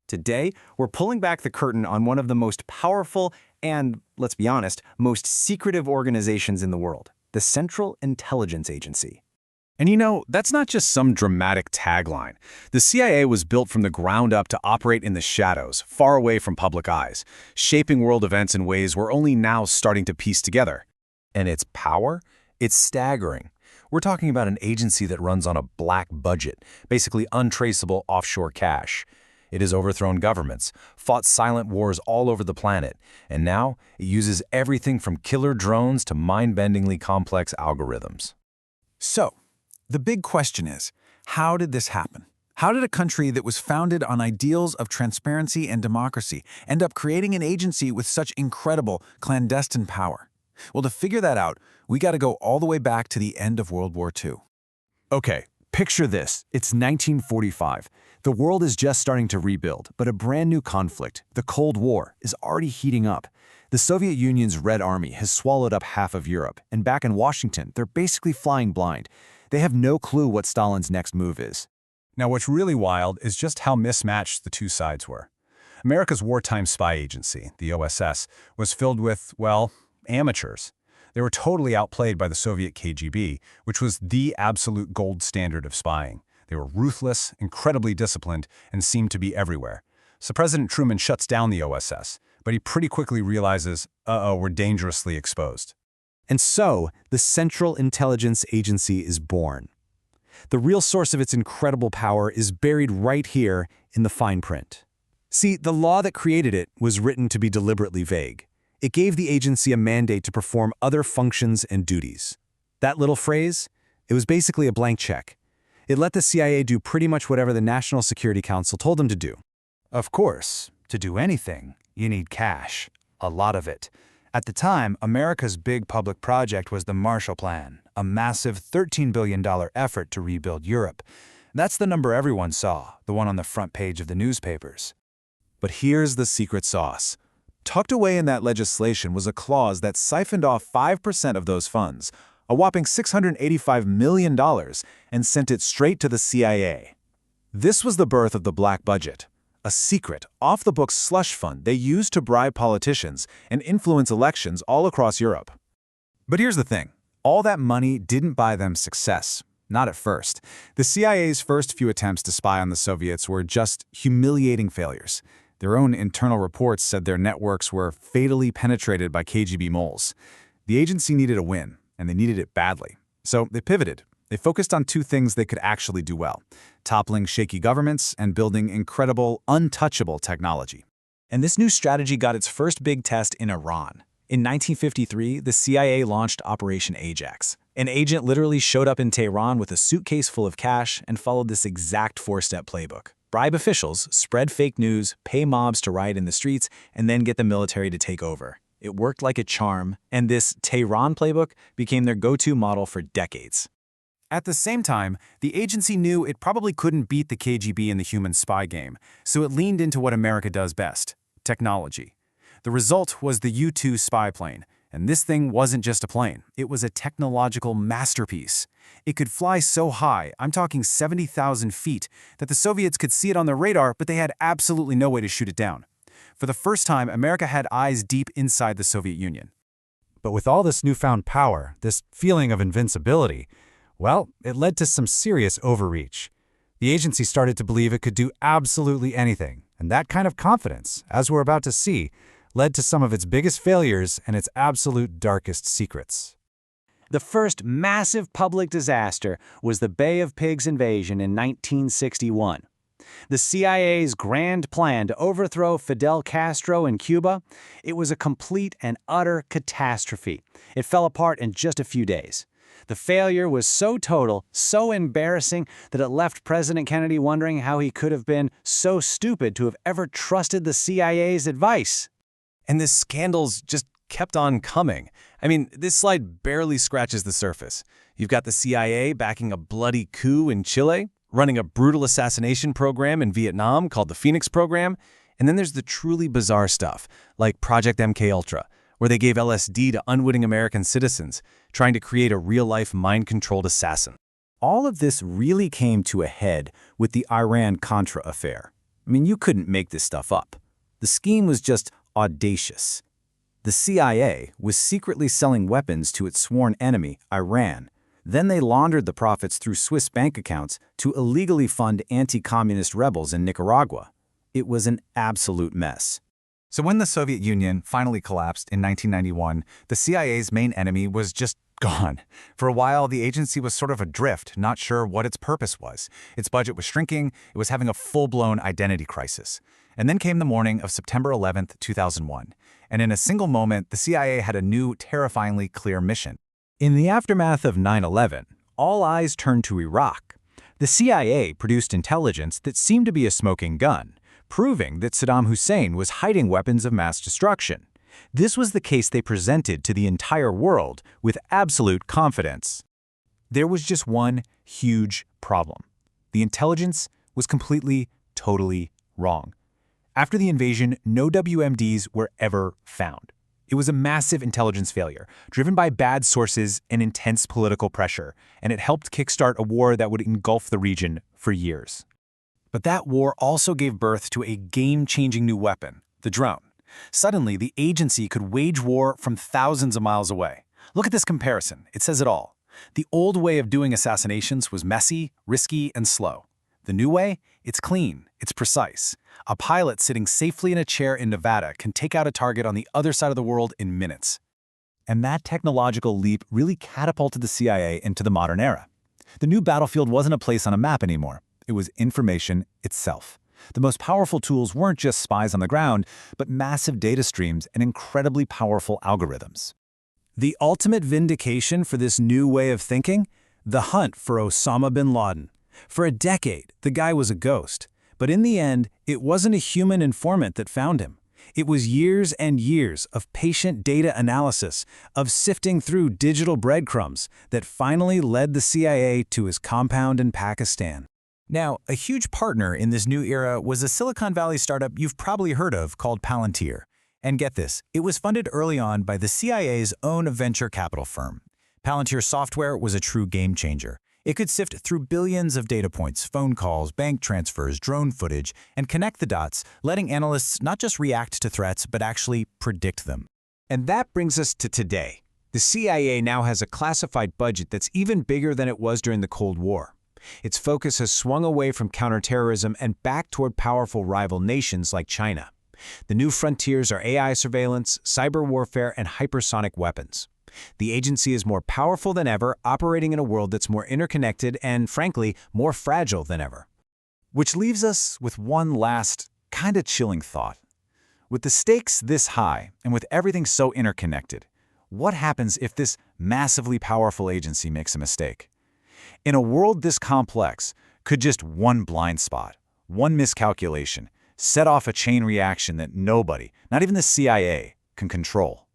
Today, we're pulling back the curtain on one of the most powerful and, let's be honest, most secretive organizations in the world, the Central Intelligence Agency. And you know, that's not just some dramatic tagline. The CIA was built from the ground up to operate in the shadows, far away from public eyes, shaping world events in ways we're only now starting to piece together. And its power? It's staggering. We're talking about an agency that runs on a black budget, basically untraceable offshore cash. It has overthrown governments, fought silent wars all over the planet, and now it uses everything from killer drones to mind-bendingly complex algorithms. So, the big question is, how did this happen? How did a country that was founded on ideals of transparency and democracy end up creating an agency with such incredible clandestine power? Well, to figure that out, we got to go all the way back to the end of World War II. Okay, picture this. It's 1945. The world is just starting to rebuild, but a brand new conflict, the Cold War, is already heating up. The Soviet Union's Red Army has swallowed up half of Europe, and back in Washington, they're basically flying blind. They have no clue what Stalin's next move is. Now, what's really wild is just how mismatched the two sides were. America's wartime spy agency, the OSS, was filled with, well, amateurs. They were totally outplayed by the Soviet KGB, which was the absolute gold standard of spying. They were ruthless, incredibly disciplined, and seemed to be everywhere. So President Truman shuts down the OSS, but he pretty quickly realizes, we're dangerously exposed. And so, the Central Intelligence Agency is born. The real source of its incredible power is buried right here in the fine print. See, the law that created it was written to be deliberately vague. It gave the agency a mandate to perform other functions and duties. That little phrase? It was basically a blank check. It let the CIA do pretty much whatever the National Security Council told them to do. Of course, to do anything, you need cash. A lot of it. At the time, America's big public project was the Marshall Plan, a massive $13 billion effort to rebuild Europe. That's the number everyone saw, the one on the front page of the newspapers. But here's the secret sauce. Tucked away in that legislation was a clause that siphoned off 5% of those funds, a whopping $685 million, and sent it straight to the CIA. This was the birth of the Black Budget, a secret, off-the-books slush fund they used to bribe politicians and influence elections all across Europe. But here's the thing. All that money didn't buy them success. Not at first. The CIA's first few attempts to spy on the Soviets were just humiliating failures. Their own internal reports said their networks were fatally penetrated by KGB moles. The agency needed a win, and they needed it badly. So they pivoted. They focused on two things they could actually do well: toppling shaky governments and building incredible, untouchable technology. And this new strategy got its first big test in Iran. In 1953, the CIA launched Operation Ajax. An agent literally showed up in Tehran with a suitcase full of cash and followed this exact four-step playbook. Bribe officials, spread fake news, pay mobs to riot in the streets, and then get the military to take over. It worked like a charm, and this Tehran playbook became their go-to model for decades. At the same time, the agency knew it probably couldn't beat the KGB in the human spy game, so it leaned into what America does best: technology. The result was the U-2 spy plane, and this thing wasn't just a plane. It was a technological masterpiece. It could fly so high, I'm talking 70,000 feet, that the Soviets could see it on their radar, but they had absolutely no way to shoot it down. For the first time, America had eyes deep inside the Soviet Union. But with all this newfound power, this feeling of invincibility, well, it led to some serious overreach. The agency started to believe it could do absolutely anything, and that kind of confidence, as we're about to see, led to some of its biggest failures and its absolute darkest secrets. The first massive public disaster was the Bay of Pigs invasion in 1961. The CIA's grand plan to overthrow Fidel Castro in Cuba, it was a complete and utter catastrophe. It fell apart in just a few days. The failure was so total, so embarrassing, that it left President Kennedy wondering how he could have been so stupid to have ever trusted the CIA's advice. And the scandals just kept on coming. I mean, this slide barely scratches the surface. You've got the CIA backing a bloody coup in Chile, running a brutal assassination program in Vietnam called the Phoenix Program, and then there's the truly bizarre stuff, like Project MKUltra, where they gave LSD to unwitting American citizens, trying to create a real-life mind-controlled assassin. All of this really came to a head with the Iran-Contra affair. I mean, you couldn't make this stuff up. The scheme was just audacious. The CIA was secretly selling weapons to its sworn enemy, Iran. Then they laundered the profits through Swiss bank accounts to illegally fund anti-communist rebels in Nicaragua. It was an absolute mess. So when the Soviet Union finally collapsed in 1991, the CIA's main enemy was just gone. For a while, the agency was sort of adrift, not sure what its purpose was. Its budget was shrinking, it was having a full-blown identity crisis. And then came the morning of September 11th, 2001. And in a single moment, the CIA had a new, terrifyingly clear mission. In the aftermath of 9/11, all eyes turned to Iraq. The CIA produced intelligence that seemed to be a smoking gun, proving that Saddam Hussein was hiding weapons of mass destruction. This was the case they presented to the entire world with absolute confidence. There was just one huge problem. The intelligence was completely, totally wrong. After the invasion, no WMDs were ever found. It was a massive intelligence failure, driven by bad sources and intense political pressure, and it helped kickstart a war that would engulf the region for years. But that war also gave birth to a game-changing new weapon, the drone. Suddenly, the agency could wage war from thousands of miles away. Look at this comparison. It says it all. The old way of doing assassinations was messy, risky, and slow. The new way? It's clean. It's precise. A pilot sitting safely in a chair in Nevada can take out a target on the other side of the world in minutes. And that technological leap really catapulted the CIA into the modern era. The new battlefield wasn't a place on a map anymore. It was information itself. The most powerful tools weren't just spies on the ground, but massive data streams and incredibly powerful algorithms. The ultimate vindication for this new way of thinking? The hunt for Osama bin Laden. For a decade, the guy was a ghost. But in the end, it wasn't a human informant that found him. It was years and years of patient data analysis, of sifting through digital breadcrumbs that finally led the CIA to his compound in Pakistan. Now, a huge partner in this new era was a Silicon Valley startup you've probably heard of called Palantir. And get this, it was funded early on by the CIA's own venture capital firm. Palantir software was a true game changer. It could sift through billions of data points, phone calls, bank transfers, drone footage, and connect the dots, letting analysts not just react to threats, but actually predict them. And that brings us to today. The CIA now has a classified budget that's even bigger than it was during the Cold War. Its focus has swung away from counterterrorism and back toward powerful rival nations like China. The new frontiers are AI surveillance, cyber warfare, and hypersonic weapons. The agency is more powerful than ever, operating in a world that's more interconnected and, frankly, more fragile than ever. Which leaves us with one last, kind of chilling thought. With the stakes this high, and with everything so interconnected, what happens if this massively powerful agency makes a mistake? In a world this complex, could just one blind spot, one miscalculation, set off a chain reaction that nobody, not even the CIA, can control?